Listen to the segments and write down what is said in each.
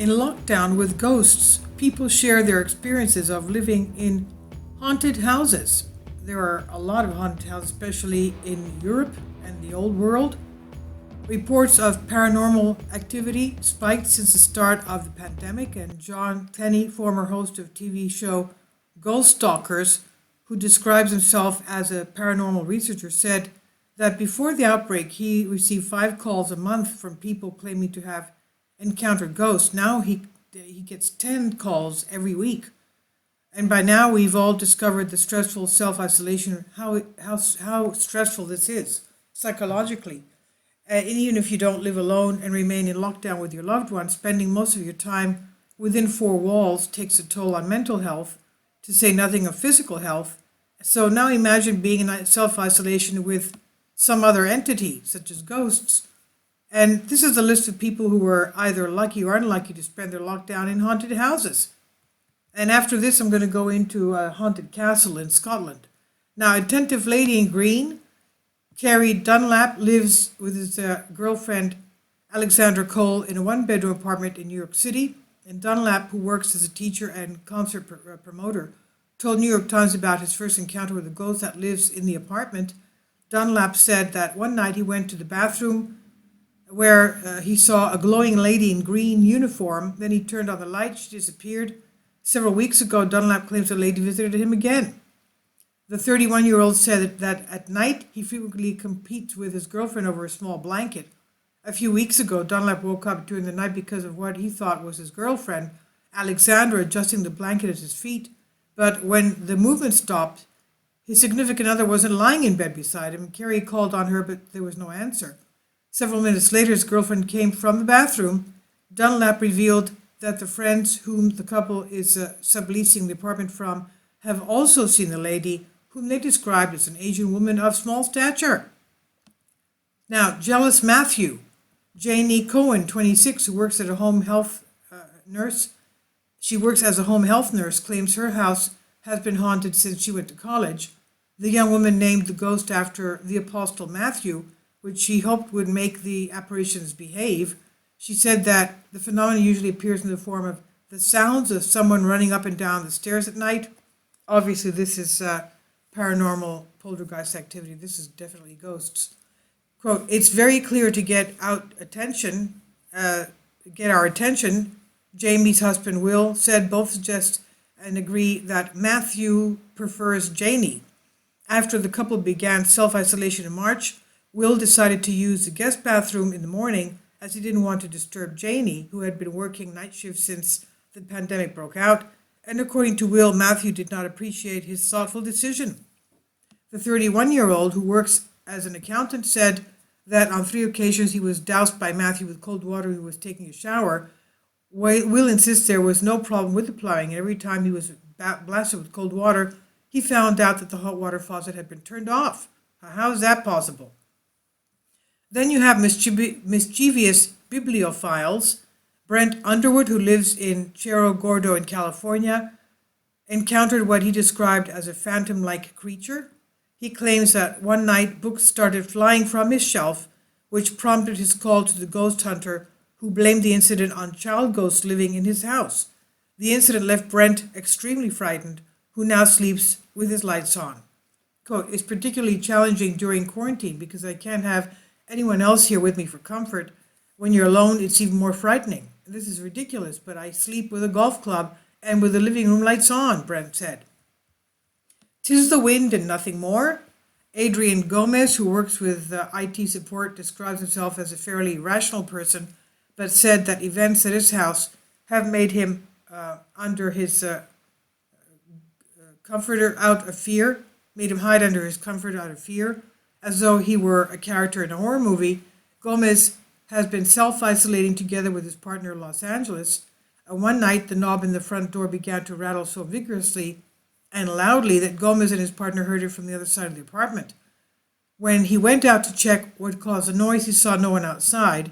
In lockdown with ghosts, people share their experiences of living in haunted houses. There are a lot of haunted houses, especially in Europe and the old world. Reports of paranormal activity spiked since the start of the pandemic, and John Tenney, former host of TV show Ghost Stalkers, who describes himself as a paranormal researcher, said that before the outbreak he received 5 calls a month from people claiming to have encountered ghosts. Now he gets 10 calls every week. And by now we've all discovered the stressful self-isolation, how stressful this is psychologically. And even if you don't live alone and remain in lockdown with your loved ones, spending most of your time within 4 walls takes a toll on mental health, to say nothing of physical health. So now imagine being in self-isolation with some other entity, such as ghosts. And this is a list of people who were either lucky or unlucky to spend their lockdown in haunted houses. And after this, I'm going to go into a haunted castle in Scotland. Now, attentive lady in green, Carrie Dunlap, lives with his girlfriend Alexandra Cole in a 1-bedroom apartment in New York City. And Dunlap, who works as a teacher and concert promoter, told New York Times about his first encounter with a ghost that lives in the apartment. Dunlap said that one night he went to the bathroom where he saw a glowing lady in green uniform. Then he turned on the light. She disappeared. Several weeks ago, Dunlap claims the lady visited him again. The 31-year-old said that at night he frequently competes with his girlfriend over a small blanket. A few weeks ago, Dunlap woke up during the night because of what he thought was his girlfriend, Alexandra, adjusting the blanket at his feet. But when the movement stopped, his significant other wasn't lying in bed beside him. Carrie called on her, but there was no answer. Several minutes later, his girlfriend came from the bathroom. Dunlap revealed that the friends whom the couple is subleasing the apartment from have also seen the lady, whom they described as an Asian woman of small stature. Now, jealous Matthew. Janie Cohen, 26, who works at a home health nurse. She works as a home health nurse, claims her house has been haunted since she went to college. The young woman named the ghost after the Apostle Matthew, which she hoped would make the apparitions behave. She said that the phenomenon usually appears in the form of the sounds of someone running up and down the stairs at night. Obviously, this is paranormal poltergeist activity. This is definitely ghosts. Quote, "It's very clear to get our attention, Jamie's husband Will said. Both suggest and agree that Matthew prefers Janie. After the couple began self-isolation in March, Will decided to use the guest bathroom in the morning as he didn't want to disturb Janie, who had been working night shifts since the pandemic broke out. And according to Will, Matthew did not appreciate his thoughtful decision. The 31-year-old, who works as an accountant, said that on 3 occasions he was doused by Matthew with cold water when he was taking a shower. Will insists there was no problem with the plumbing, and every time he was blasted with cold water, he found out that the hot water faucet had been turned off. How is that possible? Then you have mischievous bibliophiles. Brent Underwood, who lives in Cerro Gordo in California, encountered what he described as a phantom-like creature. He claims that one night books started flying from his shelf, which prompted his call to the ghost hunter, who blamed the incident on child ghosts living in his house. The incident left Brent extremely frightened, who now sleeps with his lights on. Quote, "It's particularly challenging during quarantine because I can't have anyone else here with me for comfort. When you're alone, it's even more frightening. This is ridiculous, but I sleep with a golf club and with the living room lights on," Brent said. "'Tis the wind and nothing more." Adrian Gomez, who works with IT support, describes himself as a fairly rational person, but said that events at his house have made him under his comforter out of fear, made him hide under his comforter out of fear, as though he were a character in a horror movie. Gomez has been self-isolating together with his partner in Los Angeles. One night, the knob in the front door began to rattle so vigorously and loudly that Gomez and his partner heard it from the other side of the apartment. When he went out to check what caused the noise, he saw no one outside.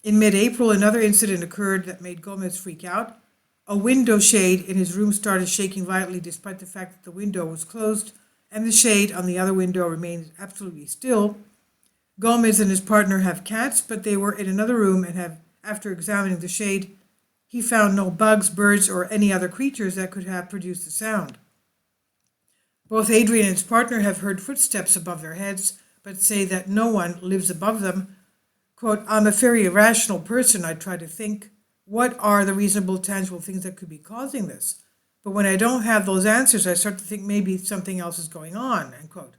In mid-April, another incident occurred that made Gomez freak out. A window shade in his room started shaking violently despite the fact that the window was closed and the shade on the other window remained absolutely still. Gomez and his partner have cats, but they were in another room and have, after examining the shade, he found no bugs, birds, or any other creatures that could have produced the sound. Both Adrian and his partner have heard footsteps above their heads, but say that no one lives above them. Quote, I'm a very irrational person. I try to think, what are the reasonable, tangible things that could be causing this? But when I don't have those answers, I start to think maybe something else is going on, end quote.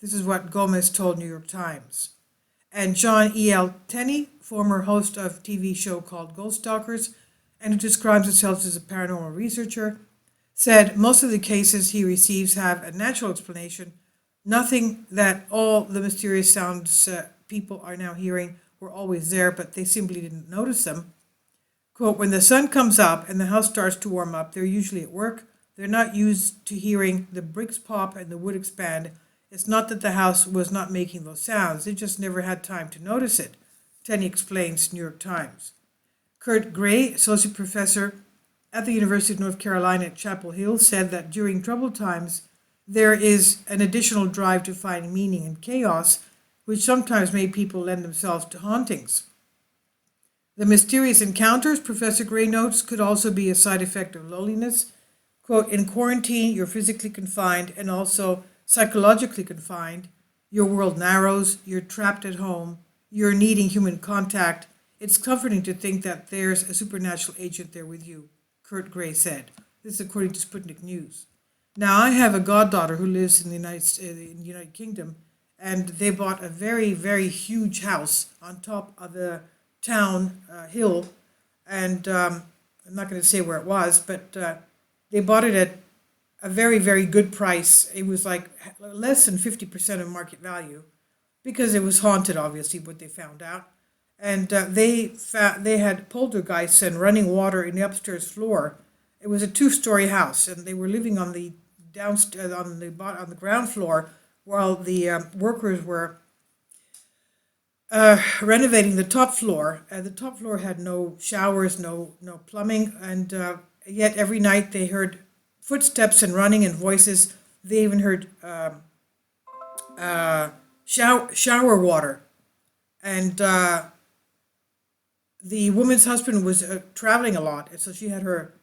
This is what Gomez told New York Times. And John E.L. Tenney, former host of a TV show called Ghost Stalkers, and who describes himself as a paranormal researcher, said most of the cases he receives have a natural explanation, nothing that all the mysterious sounds people are now hearing were always there, but they simply didn't notice them. Quote, when the sun comes up and the house starts to warm up, they're usually at work. They're not used to hearing the bricks pop and the wood expand. It's not that the house was not making those sounds. They just never had time to notice it, Tenney explains to New York Times. Kurt Gray, associate professor at the University of North Carolina at Chapel Hill, said that during troubled times, there is an additional drive to find meaning in chaos, which sometimes made people lend themselves to hauntings. The mysterious encounters, Professor Gray notes, could also be a side effect of loneliness. Quote, in quarantine, you're physically confined and also psychologically confined. Your world narrows, you're trapped at home, you're needing human contact. It's comforting to think that there's a supernatural agent there with you, Kurt Gray said. This is according to Sputnik News. Now, I have a goddaughter who lives in the United Kingdom, and they bought a very, very huge house on top of the town hill, and I'm not going to say where it was, but they bought it at a very, very good price. It was like less than 50% of market value, because it was haunted, obviously, what they found out. And they had poltergeists and running water in the upstairs floor. It was a 2-story house, and they were living on the downstairs on the ground floor while the workers were renovating the top floor. The top floor had no showers, no plumbing, and yet every night they heard footsteps and running and voices. They even heard shower water, and the woman's husband was traveling a lot, and so she had her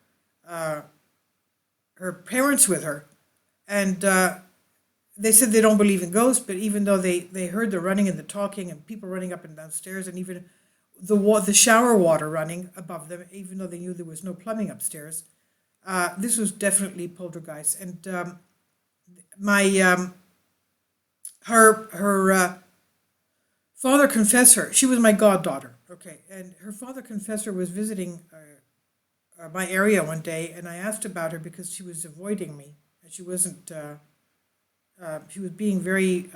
parents with her, and they said they don't believe in ghosts, but even though they heard the running and the talking and people running up and downstairs, and even the shower water running above them, even though they knew there was no plumbing upstairs, this was definitely poltergeist. And her father confessor, she was my goddaughter, okay, and her father confessor was visiting my area one day, and I asked about her because she was avoiding me, and she wasn't, she was being very,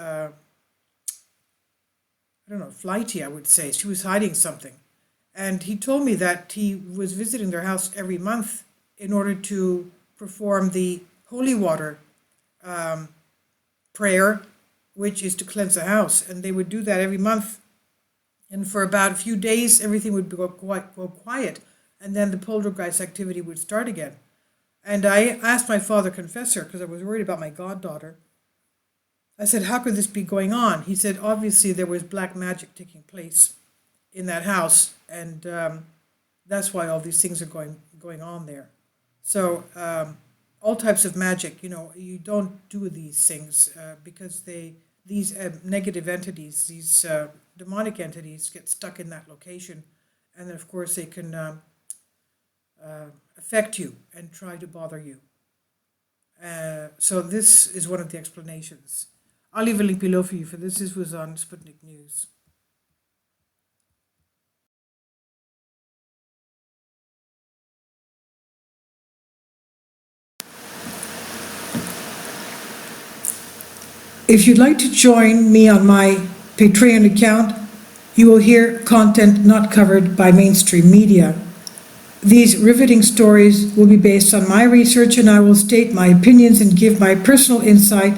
flighty, I would say. She was hiding something. And he told me that he was visiting their house every month in order to perform the holy water prayer, which is to cleanse the house. And they would do that every month. And for about a few days, everything would go quiet. And then the poltergeist activity would start again. And I asked my father confessor, because I was worried about my goddaughter, I said, how could this be going on? He said, obviously there was black magic taking place in that house, and that's why all these things are going on there. So all types of magic, you don't do these things because these negative entities, these demonic entities get stuck in that location, and then of course they can affect you and try to bother you. So this is one of the explanations. I'll leave a link below for you for this. This was on Sputnik News. If you'd like to join me on my Patreon account, you will hear content not covered by mainstream media. These riveting stories will be based on my research, and I will state my opinions and give my personal insight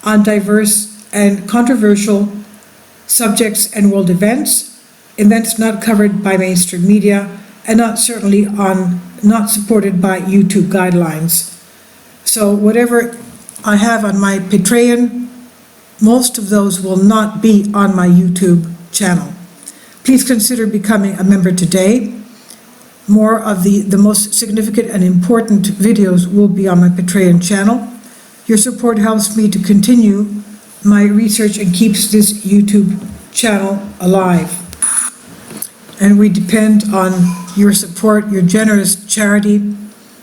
on diverse and controversial subjects and world events not covered by mainstream media, and not supported by YouTube guidelines. So whatever I have on my Patreon, most of those will not be on my YouTube channel. Please consider becoming a member today. More of the most significant and important videos will be on my Patreon channel. Your support helps me to continue my research and keeps this YouTube channel alive. And we depend on your support, your generous charity,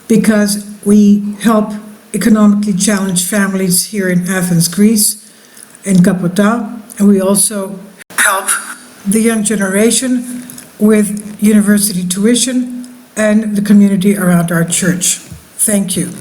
because we help economically challenged families here in Athens, Greece, in Kapota, and we also help the young generation with university tuition and the community around our church. Thank you.